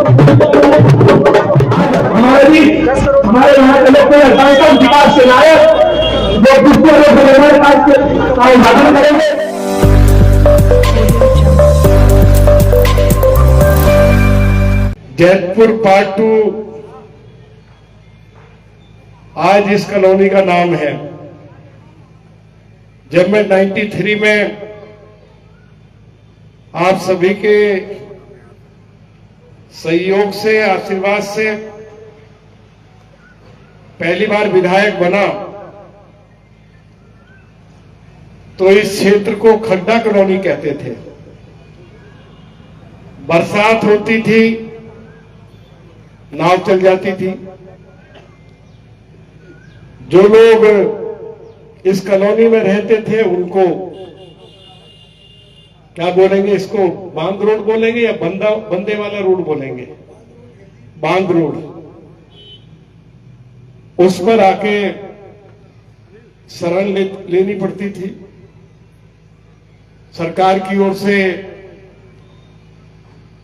हमारे यहाँ कलेक्टर विकास के नायक जो दूसरे का उद्घाटन करेंगे। जैतपुर पार्ट 2 आज इस कॉलोनी का नाम है। जब मैं 93 में आप सभी के सहयोग से, आशीर्वाद से पहली बार विधायक बना तो इस क्षेत्र को खड्डा कॉलोनी कहते थे। बरसात होती थी, नाव चल जाती थी। जो लोग इस कॉलोनी में रहते थे उनको क्या बोलेंगे, इसको बांध रोड बोलेंगे या बंदे वाला रोड बोलेंगे? बांध रोड। उस पर आके शरण लेनी पड़ती थी। सरकार की ओर से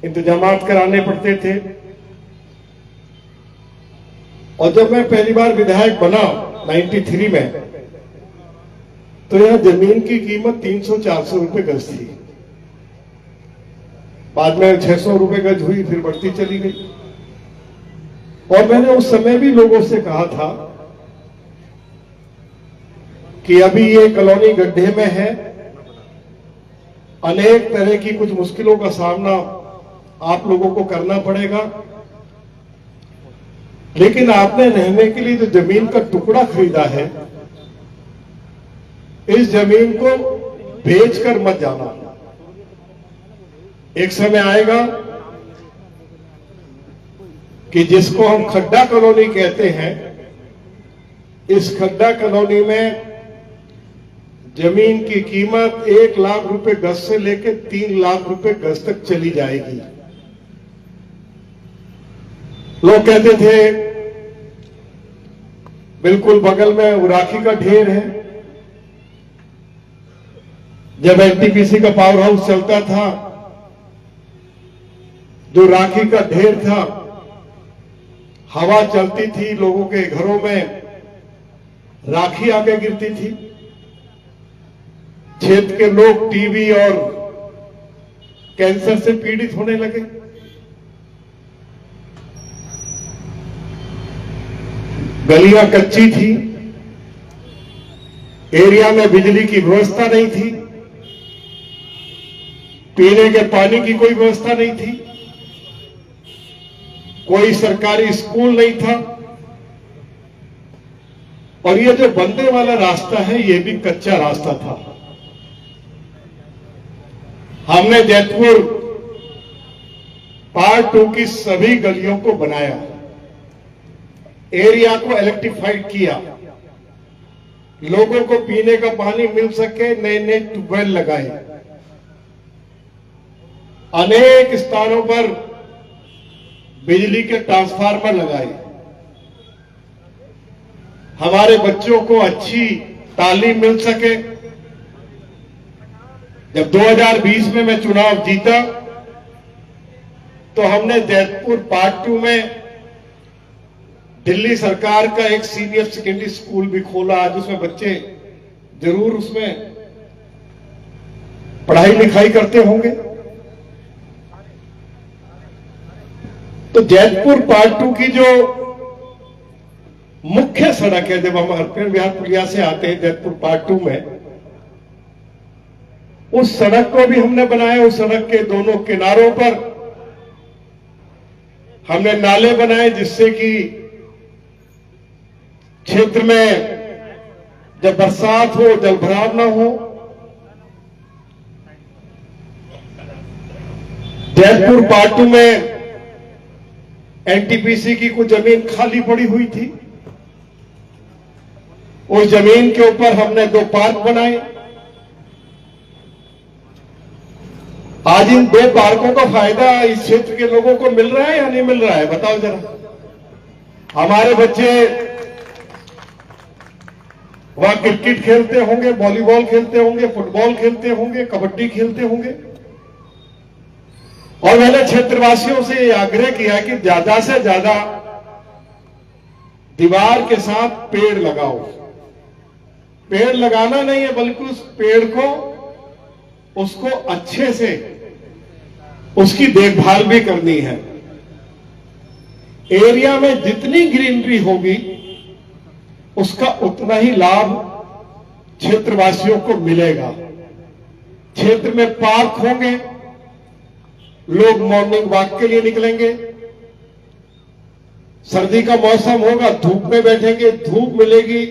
इंतजामात कराने पड़ते थे। और जब मैं पहली बार विधायक बना 93 में, तो यह जमीन की कीमत 300-400 रुपए गज थी। बाद में 600 रुपए गज हुई, फिर बढ़ती चली गई। और मैंने उस समय भी लोगों से कहा था कि अभी ये कॉलोनी गड्ढे में है, अनेक तरह की कुछ मुश्किलों का सामना आप लोगों को करना पड़ेगा, लेकिन आपने रहने के लिए जो जमीन का टुकड़ा खरीदा है, इस जमीन को बेचकर मत जाना। एक समय आएगा कि जिसको हम खड्डा कॉलोनी कहते हैं, इस खड्डा कॉलोनी में जमीन की कीमत 1 लाख रुपए गज से लेकर 3 लाख रुपए गज तक चली जाएगी। लोग कहते थे बिल्कुल बगल में राखी का ढेर है। जब एनटीपीसी का पावर हाउस चलता था, जो राखी का ढेर था, हवा चलती थी, लोगों के घरों में राखी आके गिरती थी। क्षेत्र के लोग टीबी और कैंसर से पीड़ित होने लगे। गलियां कच्ची थी, एरिया में बिजली की व्यवस्था नहीं थी, पीने के पानी की कोई व्यवस्था नहीं थी, कोई सरकारी स्कूल नहीं था। और ये जो बनने वाला रास्ता है, ये भी कच्चा रास्ता था। हमने जैतपुर पार्ट 2 की सभी गलियों को बनाया, एरिया को इलेक्ट्रीफाइड किया, लोगों को पीने का पानी मिल सके, नए ट्यूबवेल लगाए, अनेक स्थानों पर बिजली के ट्रांसफार्मर लगाए, हमारे बच्चों को अच्छी तालीम मिल सके। जब 2020 में मैं चुनाव जीता, तो हमने जैतपुर पार्ट 2 में दिल्ली सरकार का एक सीनियर सेकेंडरी स्कूल भी खोला। आज उसमें बच्चे जरूर उसमें पढ़ाई लिखाई करते होंगे। तो जैतपुर पार्ट 2 की जो मुख्य सड़क है, जब हम हरपेड़ विहार पुलिया से आते हैं जैतपुर पार्ट 2 में, उस सड़क को भी हमने बनाया। उस सड़क के दोनों किनारों पर हमने नाले बनाए, जिससे कि क्षेत्र में जब बरसात हो, जलभराव ना हो। जैतपुर पार्ट 2 में एनटीपीसी की कुछ जमीन खाली पड़ी हुई थी। उस जमीन के ऊपर हमने 2 पार्क बनाए। आज इन 2 पार्कों का फायदा इस क्षेत्र के लोगों को मिल रहा है या नहीं मिल रहा है, बताओ जरा। हमारे बच्चे वहां क्रिकेट खेलते होंगे, वॉलीबॉल खेलते होंगे, फुटबॉल खेलते होंगे, कबड्डी खेलते होंगे। और मैंने क्षेत्रवासियों से यह आग्रह किया कि ज्यादा से ज्यादा दीवार के साथ पेड़ लगाओ। पेड़ लगाना नहीं है, बल्कि उस पेड़ को, उसको अच्छे से उसकी देखभाल भी करनी है। एरिया में जितनी ग्रीनरी होगी उसका उतना ही लाभ क्षेत्रवासियों को मिलेगा। क्षेत्र में पार्क होंगे, लोग मॉर्निंग वॉक के लिए निकलेंगे। सर्दी का मौसम होगा, धूप में बैठेंगे, धूप मिलेगी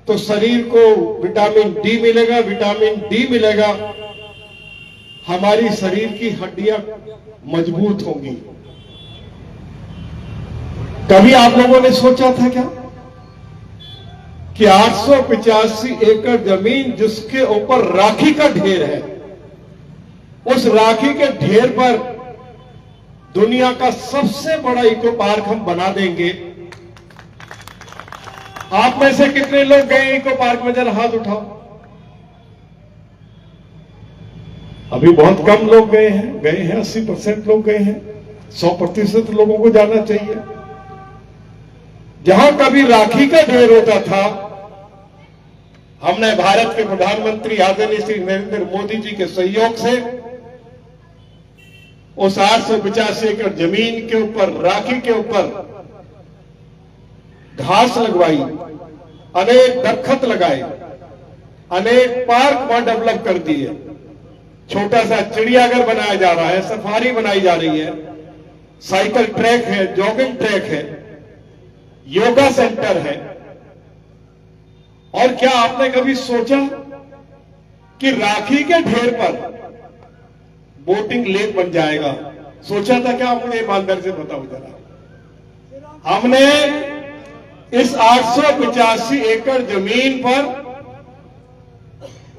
तो शरीर को विटामिन डी मिलेगा। विटामिन डी मिलेगा, हमारी शरीर की हड्डियां मजबूत होंगी। कभी आप लोगों ने सोचा था क्या कि 885 एकड़ जमीन जिसके ऊपर राखी का ढेर है, उस राखी के ढेर पर दुनिया का सबसे बड़ा इको पार्क हम बना देंगे? आप में से कितने लोग गए इको पार्क में? जरा हाथ उठाओ। अभी बहुत कम लोग गए हैं 80% लोग गए हैं। 100% लोगों को जाना चाहिए। जहां कभी राखी का ढेर होता था, हमने भारत के प्रधानमंत्री आदरणीय श्री नरेंद्र मोदी जी के सहयोग से उस 885 एकड़ जमीन के ऊपर, राखी के ऊपर घास लगवाई, अनेक दरख्त लगाए, अनेक पार्क वहां डेवलप कर दिए। छोटा सा चिड़ियाघर बनाया जा रहा है, सफारी बनाई जा रही है, साइकिल ट्रैक है, जॉगिंग ट्रैक है, योगा सेंटर है। और क्या आपने कभी सोचा कि राखी के ढेर पर बोटिंग लेक बन जाएगा? सोचा था क्या? मुझे ईमानदारी से बताओ जरा। हमने इस 885 एकड़ जमीन पर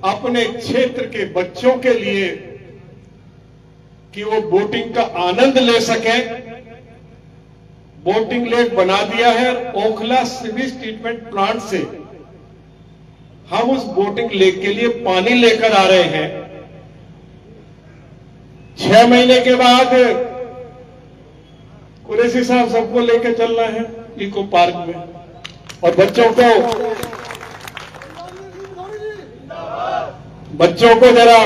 अपने क्षेत्र के बच्चों के लिए कि वो बोटिंग का आनंद ले सके, बोटिंग लेक बना दिया है। ओखला सीवेज ट्रीटमेंट प्लांट से हम उस बोटिंग लेक के लिए पानी लेकर आ रहे हैं। 6 महीने के बाद कुरैशी साहब सबको लेकर चलना है इको पार्क में, और बच्चों को जरा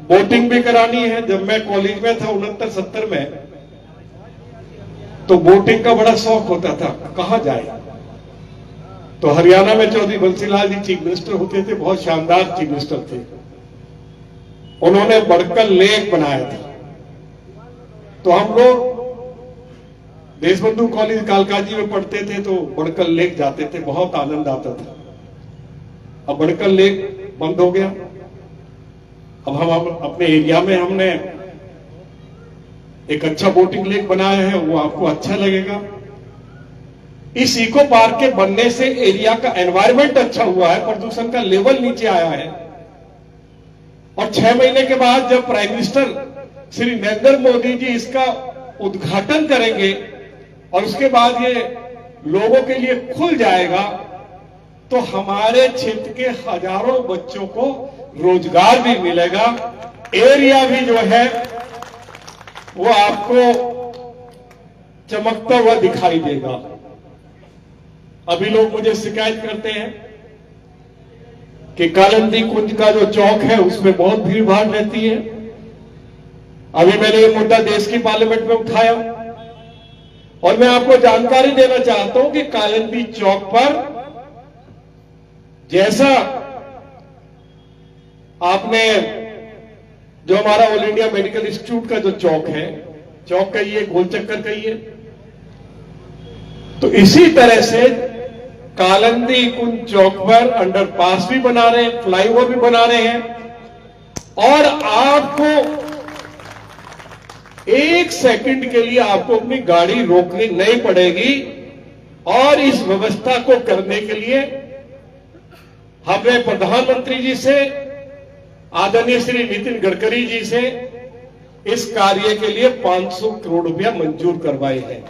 बोटिंग भी करानी है। जब मैं कॉलेज में था 69-70 में, तो बोटिंग का बड़ा शौक होता था। कहां जाए? तो हरियाणा में चौधरी बंसीलाल जी चीफ मिनिस्टर होते थे, बहुत शानदार चीफ मिनिस्टर थे। उन्होंने बड़कल लेक बनाया था। तो हम लोग देशबंधु कॉलेज कालकाजी में पढ़ते थे, तो बड़कल लेक जाते थे, बहुत आनंद आता था। अब बड़कल लेक बंद हो गया। अब हम अपने एरिया में हमने एक अच्छा बोटिंग लेक बनाया है, वो आपको अच्छा लगेगा। इस इको पार्क के बनने से एरिया का एनवायरनमेंट अच्छा हुआ है, प्रदूषण का लेवल नीचे आया है। और 6 महीने के बाद जब प्राइम मिनिस्टर श्री नरेंद्र मोदी जी इसका उद्घाटन करेंगे और उसके बाद ये लोगों के लिए खुल जाएगा, तो हमारे क्षेत्र के हजारों बच्चों को रोजगार भी मिलेगा। एरिया भी जो है वो आपको चमकता हुआ दिखाई देगा। अभी लोग मुझे शिकायत करते हैं कि कालिंदी कुंज का जो चौक है उसमें बहुत भीड़ भाड़ रहती है। अभी मैंने ये मुद्दा देश की पार्लियामेंट में उठाया और मैं आपको जानकारी देना चाहता हूं कि कालिंदी चौक पर जैसा आपने जो हमारा ऑल इंडिया मेडिकल इंस्टीट्यूट का जो चौक है, चौक कहिए, गोल चक्कर कहिए, तो इसी तरह से कालिंदी कुंज चौक पर अंडरपास भी बना रहे हैं, फ्लाईओवर भी बना रहे हैं और आपको 1 सेकंड के लिए आपको अपनी गाड़ी रोकनी नहीं पड़ेगी। और इस व्यवस्था को करने के लिए हमने प्रधानमंत्री जी से, आदरणीय श्री नितिन गडकरी जी से इस कार्य के लिए 500 करोड़ रुपया मंजूर करवाए हैं।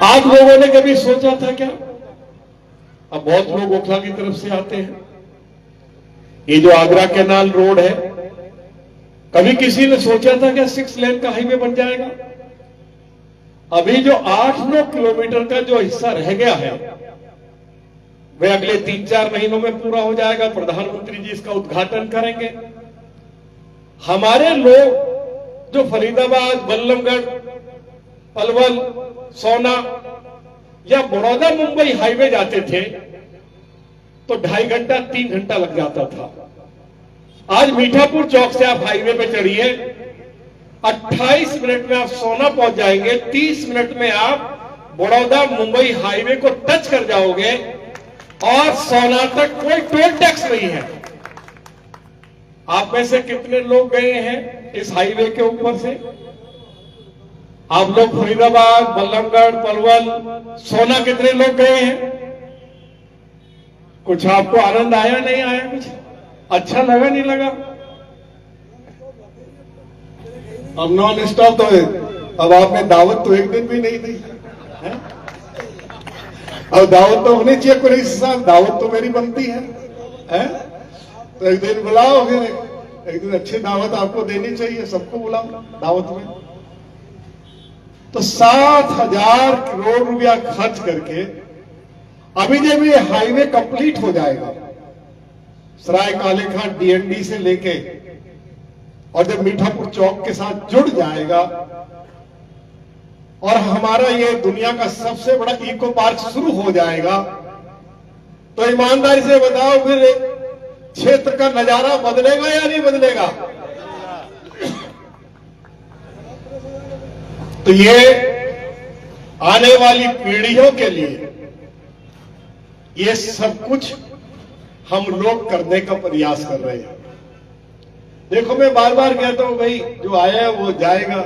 आप लोगों ने कभी सोचा था क्या? अब बहुत लोग ओखला की तरफ से आते हैं। ये जो आगरा कैनाल रोड है, कभी किसी ने सोचा था कि 6 लेन का हाईवे बन जाएगा? अभी जो 8-9 किलोमीटर का जो हिस्सा रह गया है वह अगले 3-4 महीनों में पूरा हो जाएगा। प्रधानमंत्री जी इसका उद्घाटन करेंगे। हमारे लोग जो फरीदाबाद, बल्लभगढ़, पलवल, सोना या बड़ौदा मुंबई हाईवे जाते थे तो 2.5 घंटा 3 घंटा लग जाता था। आज मीठापुर चौक से आप हाईवे पे चढ़िए, 28 मिनट में आप सोना पहुंच जाएंगे, 30 मिनट में आप बड़ौदा मुंबई हाईवे को टच कर जाओगे और सोना तक कोई टोल टैक्स नहीं है। आप में से कितने लोग गए हैं इस हाईवे के ऊपर से? आप लोग फरीदाबाद, बल्लभगढ़, पलवल, सोना कितने लोग गए हैं? कुछ आपको आनंद आया, नहीं आया? कुछ अच्छा लगा, नहीं लगा? अब नॉन स्टॉप तो है। अब आपने दावत तो एक दिन भी नहीं दी है? अब दावत तो होनी चाहिए कोई साहब, दावत तो मेरी बनती है? तो एक दिन बुलाओ, फिर एक दिन अच्छी दावत आपको देनी चाहिए, सबको बुलाओ दावत में। तो 7,000 करोड़ रुपया खर्च करके अभी जब ये हाईवे कंप्लीट हो जाएगा, सराय काले खान डीएनडी से लेके, और जब मीठापुर चौक के साथ जुड़ जाएगा और हमारा ये दुनिया का सबसे बड़ा इको पार्क शुरू हो जाएगा, तो ईमानदारी से बताओ फिर क्षेत्र का नजारा बदलेगा या नहीं बदलेगा? तो ये आने वाली पीढ़ियों के लिए ये सब कुछ हम लोग करने का प्रयास कर रहे हैं। देखो, मैं बार बार कहता हूं, भाई जो आया है वो जाएगा।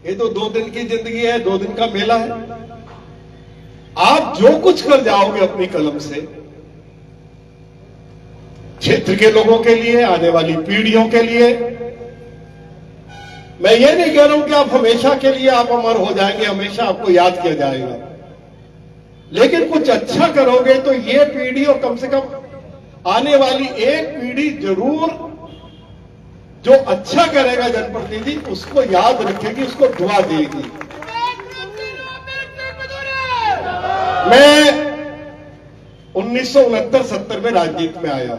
ये तो 2 दिन की जिंदगी है, 2 दिन का मेला है। आप जो कुछ कर जाओगे अपनी कलम से, क्षेत्र के लोगों के लिए, आने वाली पीढ़ियों के लिए, मैं ये नहीं कह रहा हूं कि आप हमेशा के लिए आप अमर हो जाएंगे, हमेशा आपको याद किया जाएगा, लेकिन कुछ अच्छा करोगे तो ये पीढ़ी और कम से कम आने वाली एक पीढ़ी जरूर जो अच्छा करेगा जनप्रतिनिधि उसको याद रखेगी, उसको दुआ देगी। मैं 1969-70 में राजनीति में आया।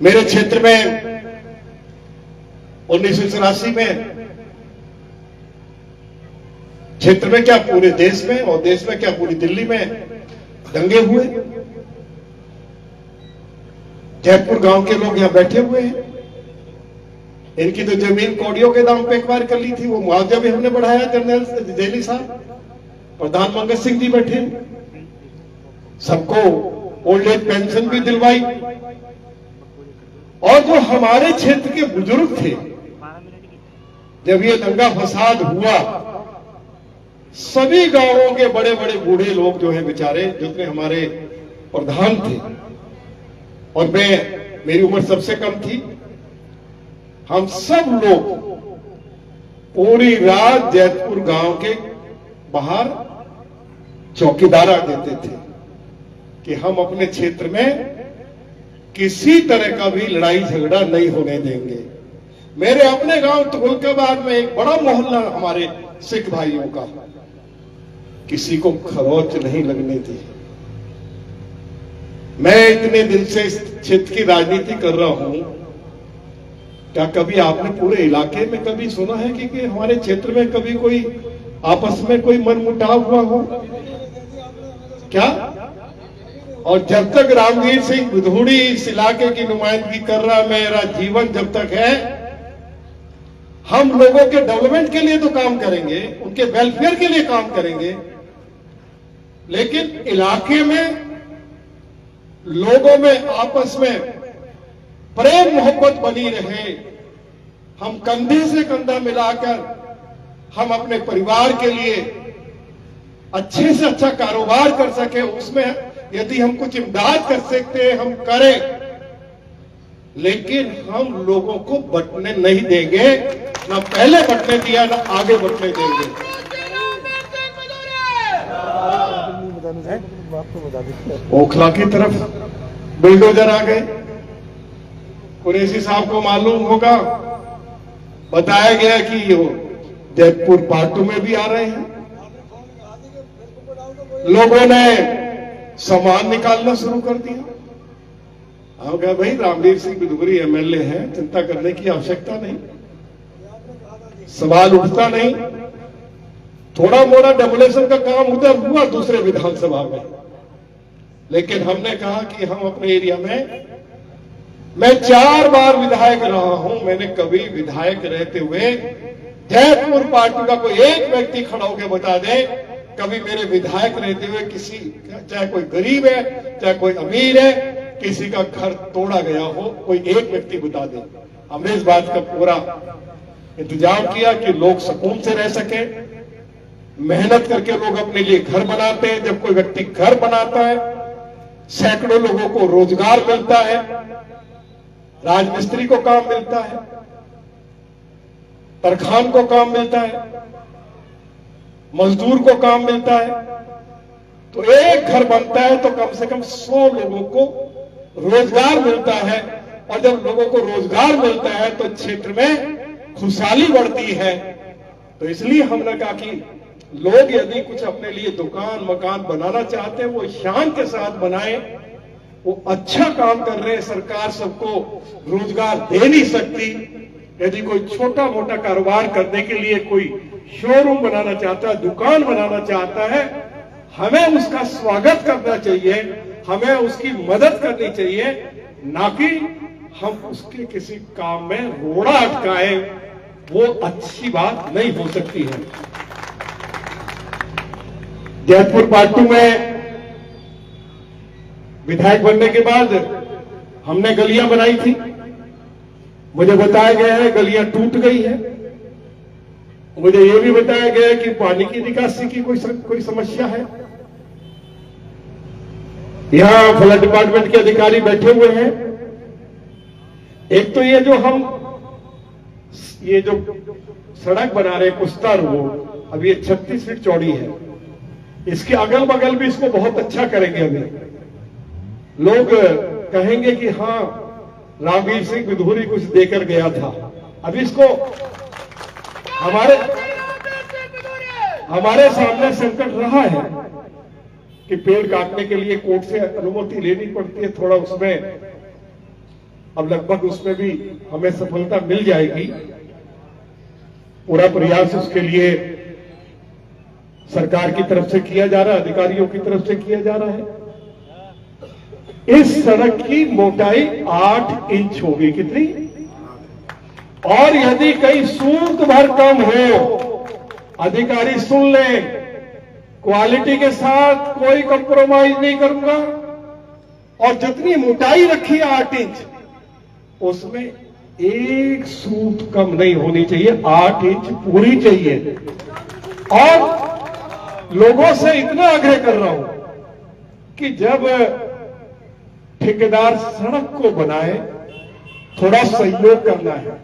मेरे क्षेत्र में 1984 में, क्षेत्र में क्या पूरे देश में, और देश में क्या पूरी दिल्ली में दंगे हुए। जयपुर गांव के लोग यहां बैठे हुए हैं, इनकी तो जमीन कौड़ियों के दाम पे एक्वायर कर ली थी, वो मुआवजा भी हमने बढ़ाया। जनरल जेली साहब, प्रधान मंगत सिंह जी बैठे, सबको ओल्ड एज पेंशन भी दिलवाई। और जो हमारे क्षेत्र के बुजुर्ग थे, जब ये दंगा फसाद हुआ, सभी गांवों के बड़े बड़े बूढ़े लोग जो हैं बेचारे, जितने हमारे प्रधान थे, और मेरी उम्र सबसे कम थी, हम सब लोग पूरी रात जैतपुर गांव के बाहर चौकीदारा देते थे कि हम अपने क्षेत्र में किसी तरह का भी लड़ाई झगड़ा नहीं होने देंगे। मेरे अपने गांव तुगलकाबाद में एक बड़ा मोहल्ला हमारे सिख भाइयों का, किसी को खरोच नहीं लगने दी। मैं इतने दिन से इस क्षेत्र की राजनीति कर रहा हूं, क्या कभी आपने पूरे इलाके में कभी सुना है कि हमारे क्षेत्र में कभी कोई आपस में कोई मनमुटाव हुआ हो? क्या? और जब तक रामवीर सिंह विधूड़ी इस इलाके की नुमाइंदगी कर रहा, मेरा जीवन जब तक है, हम लोगों के डेवलपमेंट के लिए तो काम करेंगे, उनके वेलफेयर के लिए काम करेंगे, लेकिन इलाके में लोगों में आपस में प्रेम मोहब्बत बनी रहे, हम कंधे से कंधा मिलाकर हम अपने परिवार के लिए अच्छे से अच्छा कारोबार कर सके, उसमें यदि हम कुछ इमदाद कर सकते हैं हम करें, लेकिन हम लोगों को बंटने नहीं देंगे, ना पहले बंटने दिया ना आगे बंटने देंगे। ओखला की तरफ बुलडोजर आ गए। कुरैशी साहब को मालूम होगा, बताया गया कि ये जयपुर पार्ट 2 में भी आ रहे हैं। लोगों ने सामान निकालना शुरू कर दिया। हम कहा भाई रामवीर सिंह बिधूरी एमएलए हैं, चिंता करने की आवश्यकता नहीं, सवाल उठता नहीं। थोड़ा मोड़ा डेमोलेशन का काम उधर हुआ दूसरे विधानसभा में, लेकिन हमने कहा कि हम अपने एरिया में, मैं 4 बार विधायक रहा हूं, मैंने कभी विधायक रहते हुए जयपुर पार्टी का कोई एक व्यक्ति खड़ा होकर बता दे कभी मेरे विधायक रहते हुए किसी, चाहे कोई गरीब है चाहे कोई अमीर है, किसी का घर तोड़ा गया हो, कोई एक व्यक्ति बता दे। हमने इस बात का पूरा इंतजाम किया कि लोग सुकून से रह सके। मेहनत करके लोग अपने लिए घर बनाते हैं। जब कोई व्यक्ति घर बनाता है, सैकड़ों लोगों को रोजगार मिलता है, राजमिस्त्री को काम मिलता है, तरखान को काम मिलता है, मजदूर को काम मिलता है। तो एक घर बनता है तो कम से कम 100 लोगों को रोजगार मिलता है, और जब लोगों को रोजगार मिलता है तो क्षेत्र में खुशहाली बढ़ती है। तो इसलिए हमने कहा कि लोग यदि कुछ अपने लिए दुकान मकान बनाना चाहते हैं, वो शान के साथ बनाएं। वो अच्छा काम कर रहे हैं, सरकार सबको रोजगार दे नहीं सकती। यदि कोई छोटा मोटा कारोबार करने के लिए कोई शोरूम बनाना चाहता है, दुकान बनाना चाहता है, हमें उसका स्वागत करना चाहिए, हमें उसकी मदद करनी चाहिए, ना कि हम उसके किसी काम में रोड़ा अटकाएं। वो अच्छी बात नहीं हो सकती है। जयपुर पार्ट 2 में विधायक बनने के बाद हमने गलियां बनाई थी। मुझे बताया गया है गलियां टूट गई है। मुझे यह भी बताया गया है कि पानी की निकासी की कोई समस्या है। यहां फ्लड डिपार्टमेंट के अधिकारी बैठे हुए हैं। एक तो ये जो सड़क बना रहे पुस्ता रोड, अब ये 36 फीट चौड़ी है। इसके अगल बगल भी इसको बहुत अच्छा करेंगे। हमें लोग कहेंगे कि हाँ रामवीर सिंह बिधूरी कुछ देकर गया था। अभी इसको हमारे सामने संकट रहा है कि पेड़ काटने के लिए कोर्ट से अनुमति लेनी पड़ती है। थोड़ा उसमें अब लगभग उसमें भी हमें सफलता मिल जाएगी। पूरा प्रयास उसके लिए सरकार की तरफ से किया जा रहा है, अधिकारियों की तरफ से किया जा रहा है। इस सड़क की मोटाई 8 इंच होगी। कितनी? और यदि कहीं सूत भर कम हो, अधिकारी सुन लें, क्वालिटी के साथ कोई कंप्रोमाइज नहीं करूंगा। और जितनी मोटाई रखी है 8 इंच, उसमें एक सूत कम नहीं होनी चाहिए, 8 इंच पूरी चाहिए। और लोगों से इतना आग्रह कर रहा हूं कि जब ठेकेदार सड़क को बनाए, थोड़ा सहयोग करना है।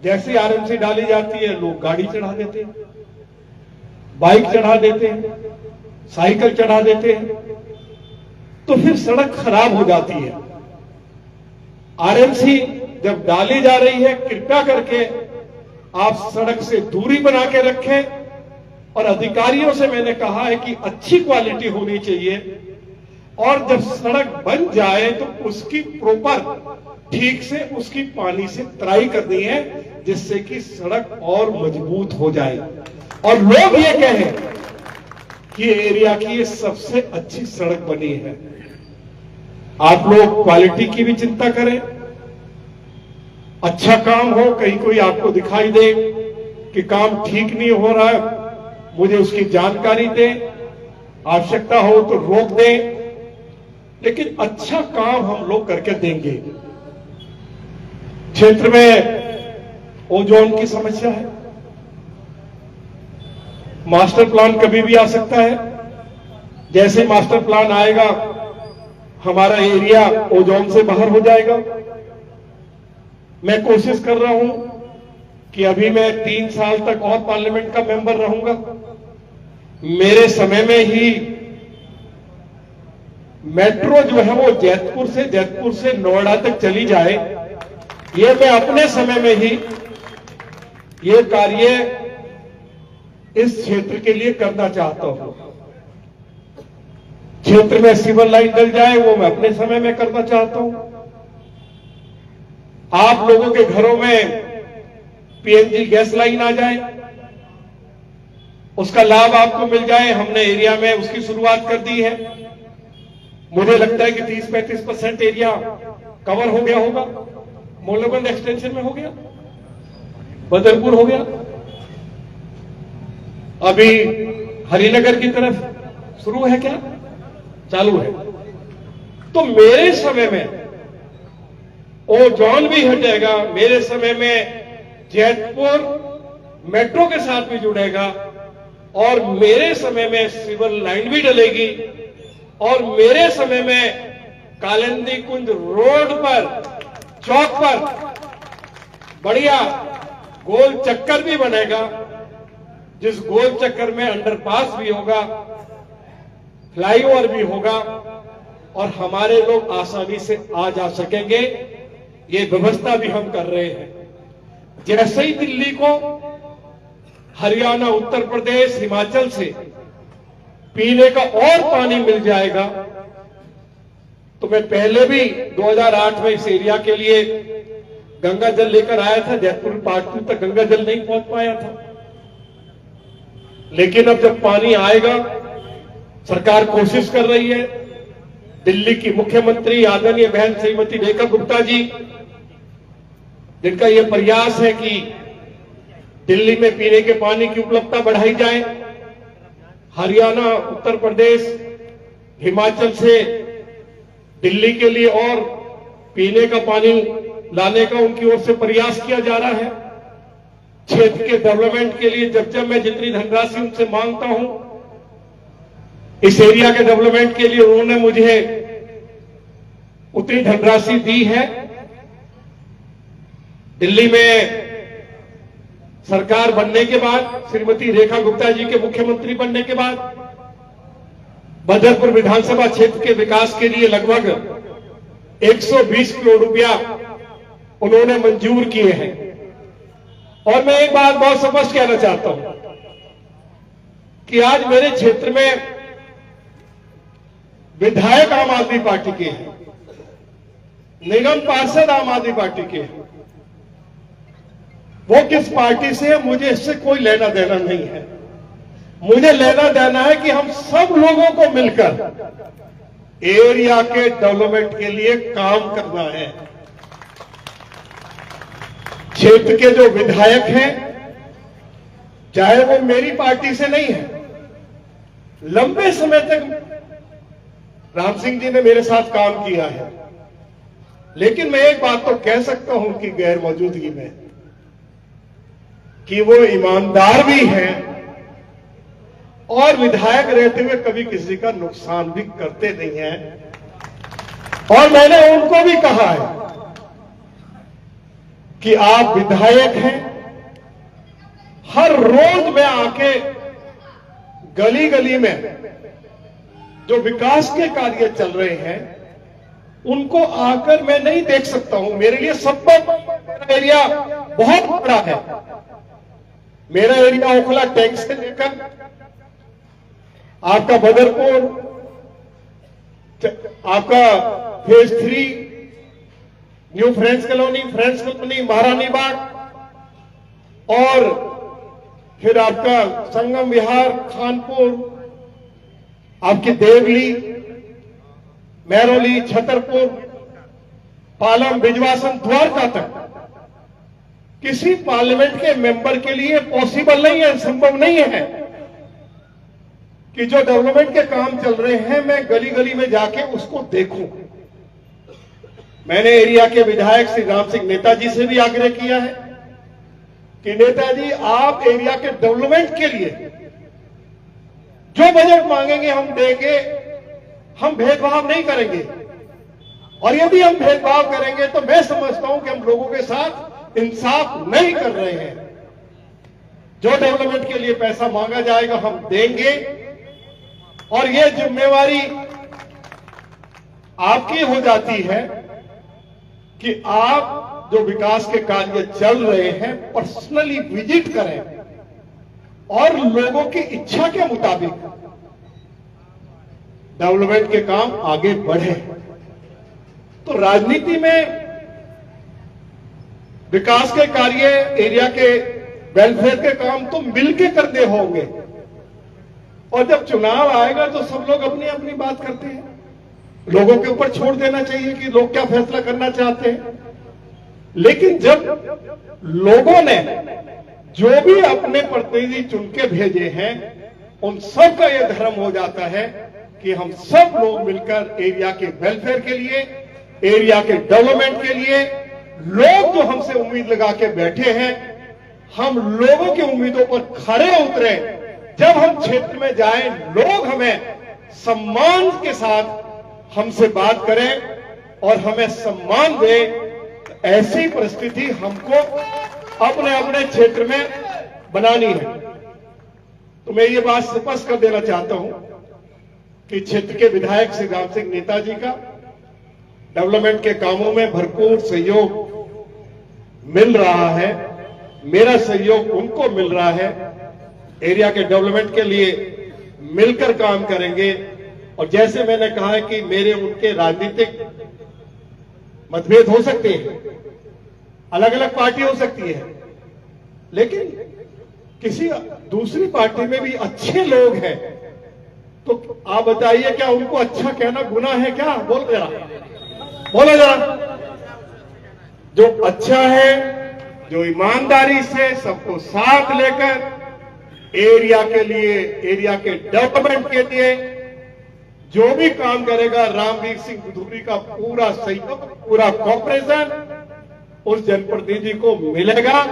जैसे आरएमसी डाली जाती है, लोग गाड़ी चढ़ा देते हैं, बाइक चढ़ा देते हैं, साइकिल चढ़ा देते हैं, तो फिर सड़क खराब हो जाती है। आरएमसी जब डाली जा रही है, कृपया करके आप सड़क से दूरी बना के रखें। और अधिकारियों से मैंने कहा है कि अच्छी क्वालिटी होनी चाहिए, और जब सड़क बन जाए तो उसकी प्रॉपर ठीक से उसकी पानी से तराई करनी है, जिससे कि सड़क और मजबूत हो जाए और लोग ये कहें कि एरिया की ये सबसे अच्छी सड़क बनी है। आप लोग क्वालिटी की भी चिंता करें, अच्छा काम हो। कहीं कोई आपको दिखाई दे कि काम ठीक नहीं हो रहा है, मुझे उसकी जानकारी दें, आवश्यकता हो तो रोक दें, लेकिन अच्छा काम हम लोग करके देंगे। क्षेत्र में ओजोन की समस्या है, मास्टर प्लान कभी भी आ सकता है। जैसे मास्टर प्लान आएगा, हमारा एरिया ओजोन से बाहर हो जाएगा। मैं कोशिश कर रहा हूं कि अभी मैं 3 साल तक और पार्लियामेंट का मेंबर रहूंगा। मेरे समय में ही मेट्रो जो है वो जैतपुर से नोएडा तक चली जाए, ये मैं अपने समय में ही ये कार्य इस क्षेत्र के लिए करना चाहता हूं। क्षेत्र में सिविल लाइन डल जाए वो मैं अपने समय में करना चाहता हूं। आप लोगों के घरों में पीएनजी गैस लाइन आ जाए, उसका लाभ आपको मिल जाए। हमने एरिया में उसकी शुरुआत कर दी है। मुझे लगता है कि 30-35% एरिया कवर हो गया होगा। मोलाबंद एक्सटेंशन में हो गया, बदरपुर हो गया, अभी हरिनगर की तरफ शुरू है, क्या चालू है। तो मेरे समय में ओ जॉन भी हटेगा, मेरे समय में जैतपुर मेट्रो के साथ भी जुड़ेगा, और मेरे समय में सिविल लाइन भी डलेगी, और मेरे समय में कालिंदी कुंज रोड पर चौक पर बढ़िया गोल चक्कर भी बनेगा, जिस गोल चक्कर में अंडरपास भी होगा, फ्लाईओवर भी होगा, और हमारे लोग आसानी से आ जा सकेंगे। ये व्यवस्था भी हम कर रहे हैं। जैसे ही दिल्ली को हरियाणा, उत्तर प्रदेश, हिमाचल से पीने का और पानी मिल जाएगा, तो मैं पहले भी 2008 में इस एरिया के लिए गंगा जल लेकर आया था। जैतपुर पार्ट 2 तक गंगा जल नहीं पहुंच पाया था, लेकिन अब जब पानी आएगा, सरकार कोशिश कर रही है। दिल्ली की मुख्यमंत्री आदरणीय बहन श्रीमती रेखा गुप्ता जी, जिनका यह प्रयास है कि दिल्ली में पीने के पानी की उपलब्धता बढ़ाई जाए, हरियाणा, उत्तर प्रदेश, हिमाचल से दिल्ली के लिए और पीने का पानी लाने का उनकी ओर से प्रयास किया जा रहा है। क्षेत्र के डेवलपमेंट के लिए जब मैं जितनी धनराशि उनसे मांगता हूं, इस एरिया के डेवलपमेंट के लिए उन्होंने मुझे उतनी धनराशि दी है। दिल्ली में सरकार बनने के बाद, श्रीमती रेखा गुप्ता जी के मुख्यमंत्री बनने के बाद, बदरपुर विधानसभा क्षेत्र के विकास के लिए लगभग 120 करोड़ रुपया उन्होंने मंजूर किए हैं। और मैं एक बात बहुत स्पष्ट कहना चाहता हूं कि आज मेरे क्षेत्र में विधायक आम आदमी पार्टी के हैं, निगम पार्षद आम आदमी पार्टी के हैं। वो किस पार्टी से है, मुझे इससे कोई लेना देना नहीं है। मुझे लेना देना है कि हम सब लोगों को मिलकर एरिया के डेवलपमेंट के लिए काम करना है। क्षेत्र के जो विधायक हैं, चाहे वो मेरी पार्टी से नहीं है, लंबे समय तक राम सिंह जी ने मेरे साथ काम किया है, लेकिन मैं एक बात तो कह सकता हूं कि गैर मौजूदगी में, कि वो ईमानदार भी हैं और विधायक रहते हुए कभी किसी का नुकसान भी करते नहीं हैं। और मैंने उनको भी कहा है कि आप विधायक हैं, हर रोज मैं आके गली गली में जो विकास के कार्य चल रहे हैं उनको आकर मैं नहीं देख सकता हूं। मेरे लिए मेरा एरिया बहुत बड़ा है। मेरा एरिया ओखला टैंक से लेकर आपका बदरपुर, आपका फेज 3, न्यू फ्रेंड्स कॉलोनी, महारानी बाग, और फिर आपका संगम विहार, खानपुर, आपकी देवली, महरौली, छतरपुर, पालम, बिजवासन, द्वारका तक किसी पार्लियामेंट के मेंबर के लिए पॉसिबल नहीं है, संभव नहीं है कि जो डेवलपमेंट के काम चल रहे हैं मैं गली गली में जाके उसको देखूं। मैंने एरिया के विधायक श्री राम सिंह नेताजी से भी आग्रह किया है कि नेताजी, आप एरिया के डेवलपमेंट के लिए जो बजट मांगेंगे हम देंगे, हम भेदभाव नहीं करेंगे। और यदि हम भेदभाव करेंगे तो मैं समझता हूं कि हम लोगों के साथ इंसाफ नहीं कर रहे हैं। जो डेवलपमेंट के लिए पैसा मांगा जाएगा हम देंगे, और ये जिम्मेवारी आपकी हो जाती है कि आप जो विकास के कार्य चल रहे हैं पर्सनली विजिट करें और लोगों की इच्छा के मुताबिक डेवलपमेंट के काम आगे बढ़े। तो राजनीति में विकास के कार्य, एरिया के वेलफेयर के काम तो मिलके करने होंगे, और जब चुनाव आएगा तो सब लोग अपनी अपनी बात करते हैं। लोगों के ऊपर छोड़ देना चाहिए कि लोग क्या फैसला करना चाहते हैं। लेकिन जब लोगों ने जो भी अपने प्रतिनिधि चुन के भेजे हैं, उन सब का यह धर्म हो जाता है कि हम सब लोग मिलकर एरिया के वेलफेयर के लिए, एरिया के डेवलपमेंट के लिए, लोग जो हमसे उम्मीद लगा के बैठे हैं, हम लोगों की उम्मीदों पर खरे उतरे। जब हम क्षेत्र में जाएं, लोग हमें सम्मान के साथ हमसे बात करें और हमें सम्मान दें, तो ऐसी परिस्थिति हमको अपने अपने क्षेत्र में बनानी है। तो मैं ये बात स्पष्ट कर देना चाहता हूं कि क्षेत्र के विधायक श्री राम सिंह नेताजी का डेवलपमेंट के कामों में भरपूर सहयोग मिल रहा है। मेरा सहयोग उनको मिल रहा है। एरिया के डेवलपमेंट के लिए मिलकर काम करेंगे। और जैसे मैंने कहा है कि मेरे उनके राजनीतिक मतभेद हो सकते हैं, अलग अलग पार्टी हो सकती है, लेकिन किसी दूसरी पार्टी में भी अच्छे लोग हैं, तो आप बताइए क्या उनको अच्छा कहना गुनाह है क्या? बोलो जरा। जो अच्छा है, जो ईमानदारी से सबको साथ लेकर एरिया के लिए, एरिया के डेवलपमेंट के लिए जो भी काम करेगा, रामवीर सिंह बुधूरी का पूरा सहयोग, पूरा कॉपरेशन उस जनप्रतिनिधि को मिलेगा।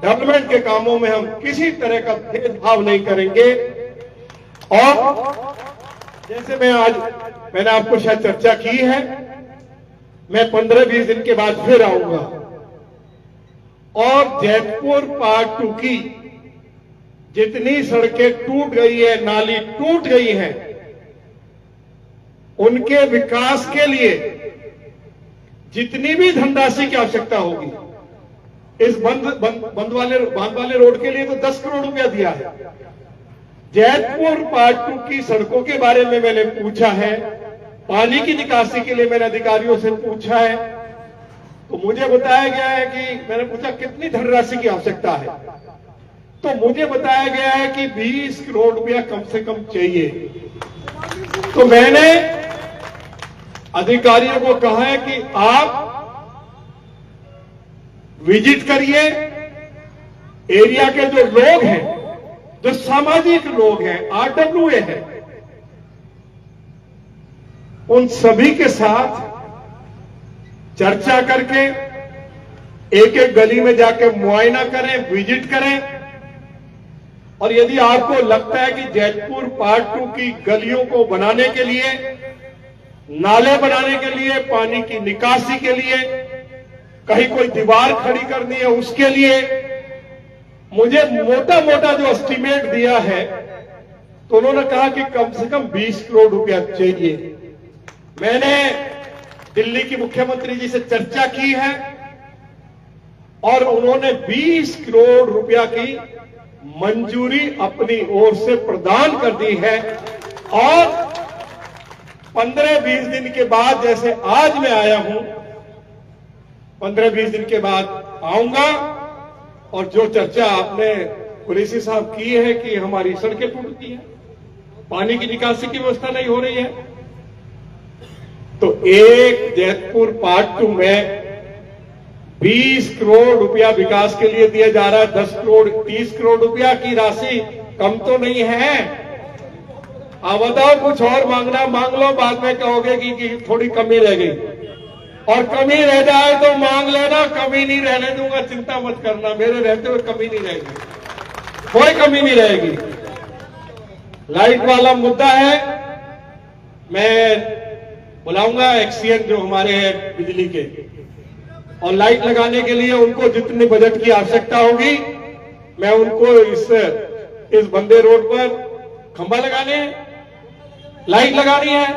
डेवलपमेंट के कामों में हम किसी तरह का भेदभाव नहीं करेंगे। और जैसे मैंने आपको शायद चर्चा की है, मैं 15-20 दिन के बाद फिर आऊंगा और जयपुर पार्ट 2 की जितनी सड़कें टूट गई है, नाली टूट गई हैं, उनके विकास के लिए जितनी भी धनराशि की आवश्यकता होगी, इस बांध वाले रोड के लिए तो 10 करोड़ रुपया दिया है। जयपुर पार्ट 2 की सड़कों के बारे में मैंने पूछा है, पानी की निकासी के लिए मैंने अधिकारियों से पूछा है, तो मुझे बताया गया है कि मैंने पूछा कितनी धनराशि की आवश्यकता है, तो मुझे बताया गया है कि 20 करोड़ रुपया कम से कम चाहिए। तो मैंने अधिकारियों को कहा है कि आप विजिट करिए, एरिया के जो लोग हैं, जो सामाजिक लोग हैं, RWA हैं, उन सभी के साथ चर्चा करके एक एक गली में जाके मुआयना करें, विजिट करें। और यदि आपको लगता है कि जयपुर पार्ट 2 की गलियों को बनाने के लिए, नाले बनाने के लिए, पानी की निकासी के लिए, कहीं कोई दीवार खड़ी करनी है, उसके लिए मुझे मोटा मोटा जो एस्टीमेट दिया है, तो उन्होंने कहा कि कम से कम 20 करोड़ रुपया चाहिए। मैंने दिल्ली की मुख्यमंत्री जी से चर्चा की है और उन्होंने 20 करोड़ रुपया की मंजूरी अपनी ओर से प्रदान कर दी है। और 15-20 दिन के बाद, जैसे आज मैं आया हूं, 15-20 दिन के बाद आऊंगा और जो चर्चा आपने कुरैशी साहब की है कि हमारी सड़कें टूटती हैं, पानी की निकासी की व्यवस्था नहीं हो रही है, तो एक जयपुर पार्ट 2 में 20 करोड़ रुपया विकास के लिए दिया जा रहा है। 10 करोड़ 30 करोड़ रुपया की राशि कम तो नहीं है। आप बताओ, कुछ और मांगना मांग लो, बाद में कहोगे कि थोड़ी कमी रह गई, और कमी रह जाए तो मांग लेना, कमी नहीं रहने दूंगा, चिंता मत करना, मेरे रहते हुए कमी नहीं रहेगी, कोई कमी नहीं रहेगी। लाइट वाला मुद्दा है, मैं बुलाऊंगा एक्सीएन जो हमारे हैं बिजली के, और लाइट लगाने के लिए उनको जितने बजट की आवश्यकता होगी, मैं उनको इस बंदे रोड पर खंभा लगाने हैं, लाइट लगानी है,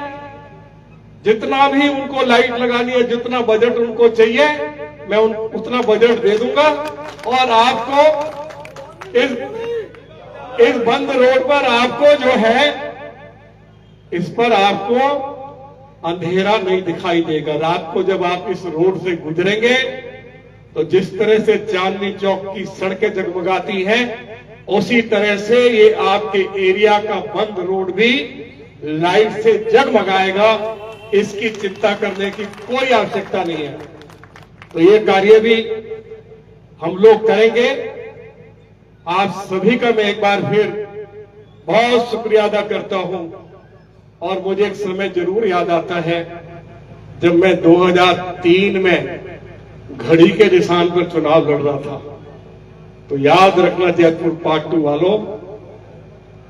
जितना भी उनको लाइट लगानी है, जितना बजट उनको चाहिए, मैं उतना बजट दे दूंगा और आपको इस बंद रोड पर आपको जो है, इस पर आपको अंधेरा नहीं दिखाई देगा। रात को जब आप इस रोड से गुजरेंगे तो जिस तरह से चांदनी चौक की सड़कें जगमगाती हैं, उसी तरह से ये आपके एरिया का बंद रोड भी लाइट से जगमगाएगा। इसकी चिंता करने की कोई आवश्यकता नहीं है। तो ये कार्य भी हम लोग करेंगे। आप सभी का मैं एक बार फिर बहुत शुक्रिया अदा करता हूं। और मुझे एक समय जरूर याद आता है, जब मैं 2003 में घड़ी के निशान पर चुनाव लड़ रहा था। तो याद रखना जैतपुर पार्ट 2 वालों,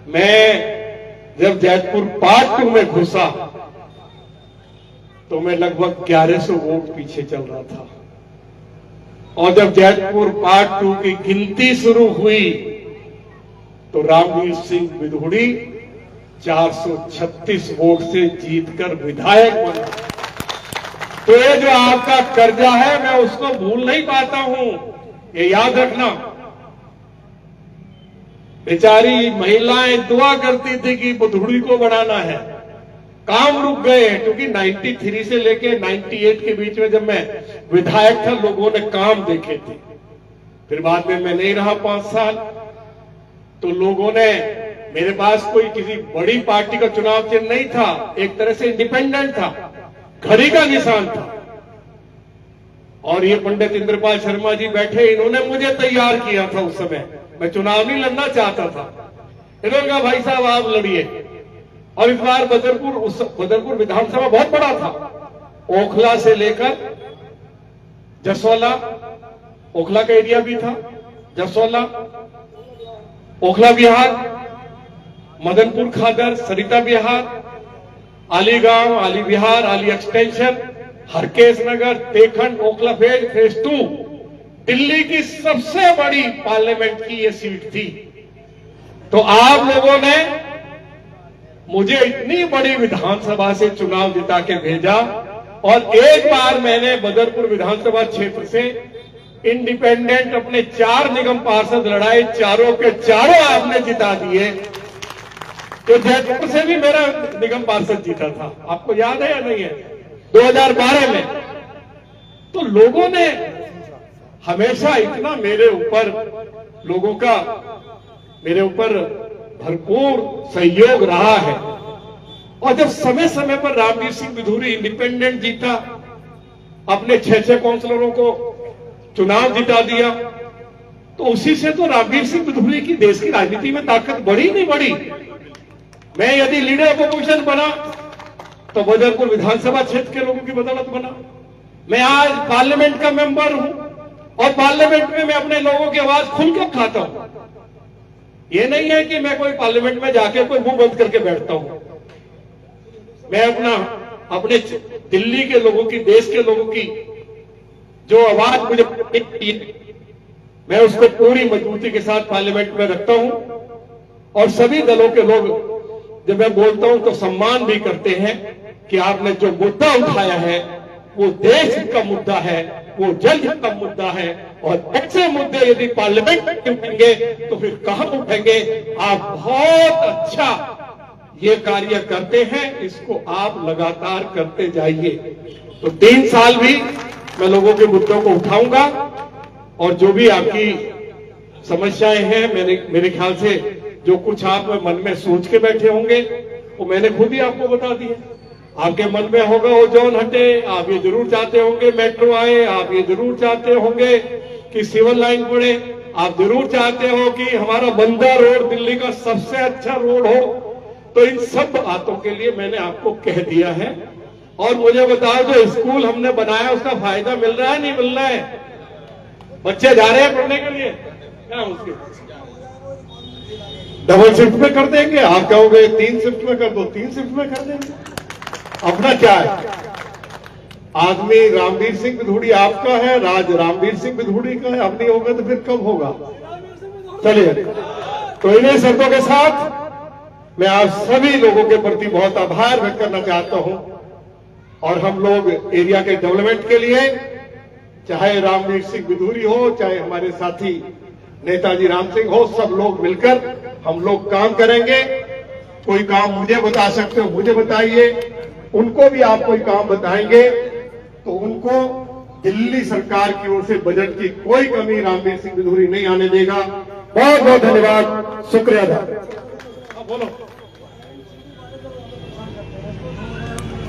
मैं जब जैतपुर पार्ट 2 में घुसा तो मैं लगभग 1100 वोट पीछे चल रहा था। और जब जैतपुर पार्ट 2 की गिनती शुरू हुई तो रामवीर सिंह बिधूड़ी 436 वोट से जीतकर विधायक बना। तो ये जो आपका कर्जा है, मैं उसको भूल नहीं पाता हूं, ये याद रखना। बेचारी महिलाएं दुआ करती थी कि बिधूड़ी को बढ़ाना है, काम रुक गए हैं। क्योंकि 93 से लेके 98 के बीच में जब मैं विधायक था, लोगों ने काम देखे थे। फिर बाद में मैं नहीं रहा 5 साल, तो लोगों ने, मेरे पास कोई किसी बड़ी पार्टी का चुनाव चिन्ह नहीं था, एक तरह से इंडिपेंडेंट था, घड़ी का निशान था। और ये पंडित इंद्रपाल शर्मा जी बैठे, इन्होंने मुझे तैयार किया था। उस समय मैं चुनाव नहीं लड़ना चाहता था। इन्होंने कहा भाई साहब आप लड़िए। और इस बार बदरपुर विधानसभा बहुत बड़ा था, ओखला से लेकर जसोला, ओखला का एरिया भी था, जसोला, ओखला विहार, मदनपुर खादर, सरिता विहार, अलीगांव, अली विहार, अली एक्सटेंशन, हरकेश नगर, तेखंड, ओखला फेज 2 दिल्ली की सबसे बड़ी पार्लियामेंट की ये सीट थी। तो आप लोगों ने मुझे इतनी बड़ी विधानसभा से चुनाव जिता के भेजा। और एक बार मैंने बदरपुर विधानसभा क्षेत्र से इंडिपेंडेंट अपने 4 निगम पार्षद लड़ाए, चारों के चारों आपने जिता दिए। तो जयपुर से भी मेरा निगम पार्षद जीता था, आपको याद है या नहीं है, 2012 में। तो लोगों ने हमेशा इतना मेरे ऊपर, लोगों का मेरे ऊपर भरपूर सहयोग रहा है। और जब समय समय पर रामवीर सिंह बिधूड़ी इंडिपेंडेंट जीता, अपने 6 काउंसलरों को चुनाव जिता दिया, तो उसी से तो रामवीर सिंह बिधूड़ी की देश की राजनीति में ताकत बढ़ी नहीं बढ़ी। मैं यदि लीडर अपोजिशन बना तो बदरपुर विधानसभा क्षेत्र के लोगों की बदौलत बना। मैं आज पार्लियामेंट का मेंबर हूं और पार्लियामेंट में मैं अपने लोगों की आवाज खुलकर खाता हूं। ये नहीं है कि मैं कोई पार्लियामेंट में जाके कोई मुंह बंद करके बैठता हूं। मैं अपने दिल्ली के लोगों की, देश के लोगों की जो आवाज मुझे, मैं उसको पूरी मजबूती के साथ पार्लियामेंट में रखता हूं। और सभी दलों के लोग जब मैं बोलता हूं तो सम्मान भी करते हैं कि आपने जो मुद्दा उठाया है वो देश का मुद्दा है, वो जल का मुद्दा है। और ऐसे मुद्दे यदि पार्लियामेंट में उठेंगे तो फिर कहां उठेंगे। आप बहुत अच्छा ये कार्य करते हैं, इसको आप लगातार करते जाइए। तो 3 साल भी मैं लोगों के मुद्दों को उठाऊंगा और जो भी आपकी समस्याएं हैं, मेरे ख्याल से जो कुछ आप मन में सोच के बैठे होंगे वो मैंने खुद ही आपको बता दिया। आपके मन में होगा ओजोन हटे, आप ये जरूर चाहते होंगे मेट्रो आए, आप ये जरूर चाहते होंगे कि सिविल लाइन बढ़े, आप जरूर चाहते हो कि हमारा बंदा रोड दिल्ली का सबसे अच्छा रोड हो। तो इन सब बातों के लिए मैंने आपको कह दिया है। और मुझे बताओ, जो स्कूल हमने बनाया उसका फायदा मिल रहा है नहीं मिल रहा है? बच्चे जा रहे हैं पढ़ने के लिए, क्या उसके डबल शिफ्ट में कर देंगे, आप कहोगे 3 शिफ्ट में कर दो, 3 शिफ्ट में कर देंगे। अपना क्या है, आदमी रामवीर सिंह बिधूड़ी आपका है, राज रामवीर सिंह बिधूड़ी का है। अब नहीं होगा तो फिर कब होगा? चलिए, तो इन्हीं शब्दों के साथ मैं आप सभी लोगों के प्रति बहुत आभार व्यक्त करना चाहता हूं और हम लोग एरिया के डेवलपमेंट के लिए, चाहे रामवीर सिंह बिधूरी हो, चाहे हमारे साथी नेताजी राम सिंह हो, सब लोग मिलकर हम लोग काम करेंगे। कोई काम मुझे बता सकते हो, मुझे बताइए, उनको भी आप कोई काम बताएंगे तो उनको दिल्ली सरकार की ओर से बजट की कोई कमी रामवीर सिंह बिधूरी नहीं आने देगा। बहुत बहुत धन्यवाद, शुक्रिया अदा। बोलो,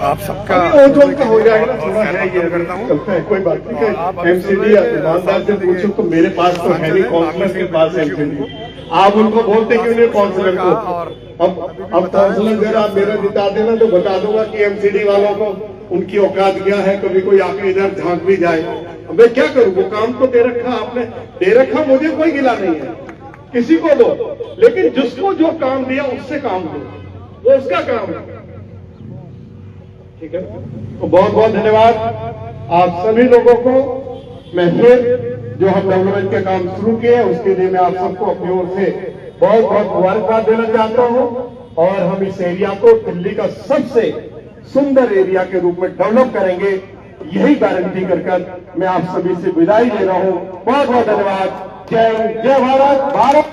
आप सबका ओजोन का हो जाएगा ना, थोड़ा है ये, चलता है, कोई बात नहीं है। एमसीडी ईमानदार से पूछो तो मेरे पास तो है नहीं, काउंसलर के पास एमसीडी। आप उनको बोलते क्यों नहीं काउंसलर को? अब काउंसलर अगर आप मेरा जिता देना तो बता दूंगा कि एमसीडी वालों को उनकी औकात क्या है, कभी कोई आके इधर झांक भी जाए। अब मैं क्या करूं, वो काम तो दे रखा आपने, दे रखा, मुझे कोई गिला नहीं है, किसी को दो, लेकिन जिसको जो काम दिया उससे काम दो, वो उसका काम है, ठीक है। तो बहुत बहुत धन्यवाद आप सभी लोगों को। मैं फिर जो हम डेवलपमेंट के काम शुरू किए हैं उसके लिए मैं आप सबको अपनी ओर से बहुत बहुत मुबारकबाद देना चाहता हूं, और हम इस एरिया को दिल्ली का सबसे सुंदर एरिया के रूप में डेवलप करेंगे, यही गारंटी कर मैं आप सभी से विदाई ले रहा हूं। बहुत बहुत धन्यवाद। जय हिंद, जय भारत। भारत